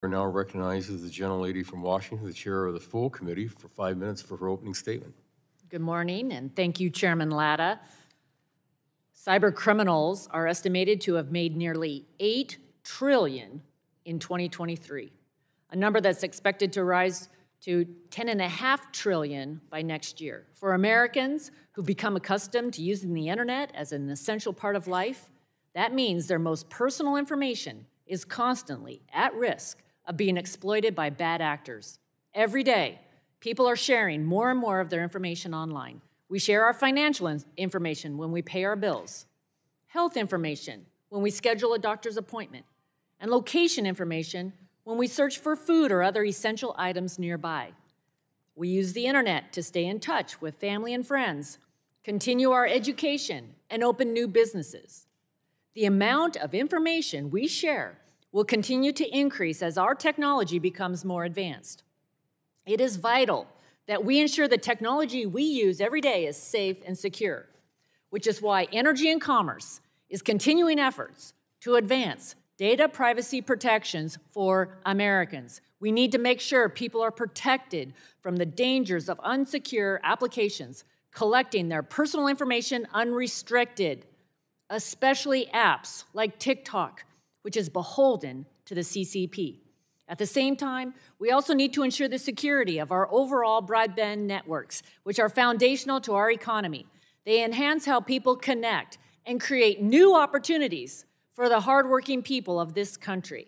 Now recognizes the gentlelady from Washington, the chair of the full committee, for 5 minutes for her opening statement. Good morning, and thank you, Chairman Latta. Cyber criminals are estimated to have made nearly $8 trillion in 2023, a number that's expected to rise to $10.5 trillion by next year. For Americans who've become accustomed to using the internet as an essential part of life, that means their most personal information is constantly at risk of being exploited by bad actors. Every day, people are sharing more and more of their information online. We share our financial information when we pay our bills, health information when we schedule a doctor's appointment, and location information when we search for food or other essential items nearby. We use the internet to stay in touch with family and friends, continue our education, and open new businesses. The amount of information we share will continue to increase as our technology becomes more advanced. It is vital that we ensure the technology we use every day is safe and secure, which is why Energy and Commerce is continuing efforts to advance data privacy protections for Americans. We need to make sure people are protected from the dangers of unsecure applications collecting their personal information unrestricted, especially apps like TikTok, which is beholden to the CCP. At the same time, we also need to ensure the security of our overall broadband networks, which are foundational to our economy. They enhance how people connect and create new opportunities for the hardworking people of this country.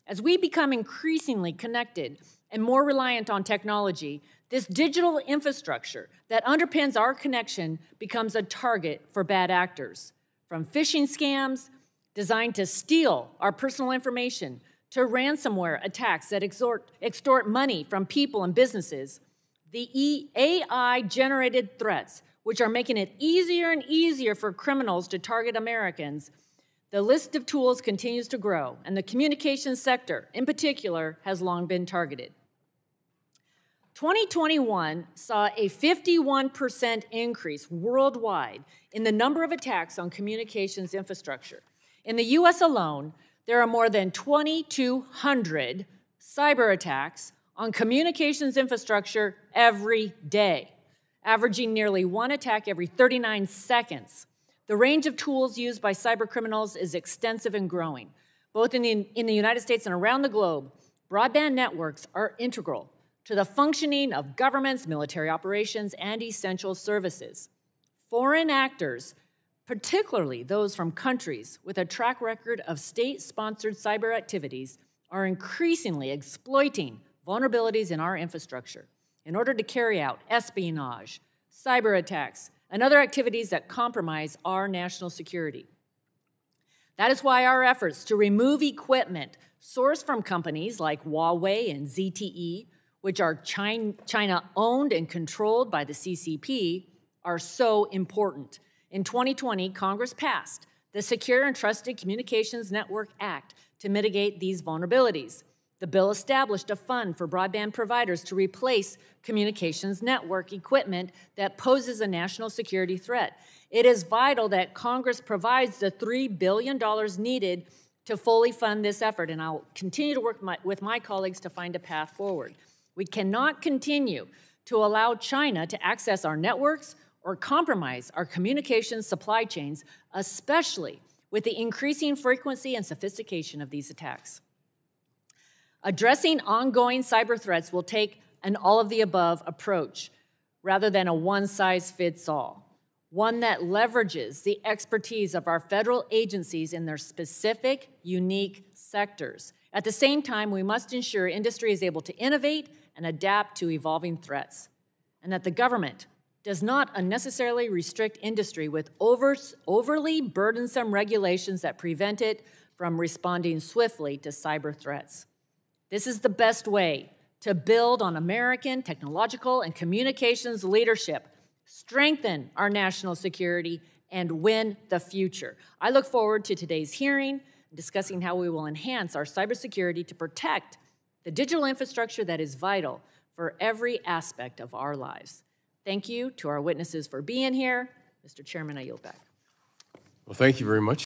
As we become increasingly connected and more reliant on technology, this digital infrastructure that underpins our connection becomes a target for bad actors. From phishing scams designed to steal our personal information to ransomware attacks that extort money from people and businesses, the AI-generated threats, which are making it easier and easier for criminals to target Americans, the list of tools continues to grow, and the communications sector, in particular, has long been targeted. 2021 saw a 51% increase worldwide in the number of attacks on communications infrastructure. In the US alone, there are more than 2,200 cyber attacks on communications infrastructure every day, averaging nearly one attack every 39 seconds. The range of tools used by cyber criminals is extensive and growing. Both in the United States and around the globe, broadband networks are integral to the functioning of governments, military operations, and essential services. Foreign actors, particularly those from countries with a track record of state-sponsored cyber activities, are increasingly exploiting vulnerabilities in our infrastructure in order to carry out espionage, cyber attacks, and other activities that compromise our national security. That is why our efforts to remove equipment sourced from companies like Huawei and ZTE, which are China-owned and controlled by the CCP, are so important. In 2020, Congress passed the Secure and Trusted Communications Network Act to mitigate these vulnerabilities. The bill established a fund for broadband providers to replace communications network equipment that poses a national security threat. It is vital that Congress provides the $3 billion needed to fully fund this effort, and I'll continue to work with my colleagues to find a path forward. We cannot continue to allow China to access our networks or compromise our communications supply chains, especially with the increasing frequency and sophistication of these attacks. Addressing ongoing cyber threats will take an all-of-the-above approach rather than a one-size-fits-all, one that leverages the expertise of our federal agencies in their specific, unique sectors. At the same time, we must ensure industry is able to innovate and adapt to evolving threats, and that the government does not unnecessarily restrict industry with overly burdensome regulations that prevent it from responding swiftly to cyber threats. This is the best way to build on American technological and communications leadership, strengthen our national security, and win the future. I look forward to today's hearing, discussing how we will enhance our cybersecurity to protect the digital infrastructure that is vital for every aspect of our lives. Thank you to our witnesses for being here. Mr. Chairman, I yield back. Well, thank you very much.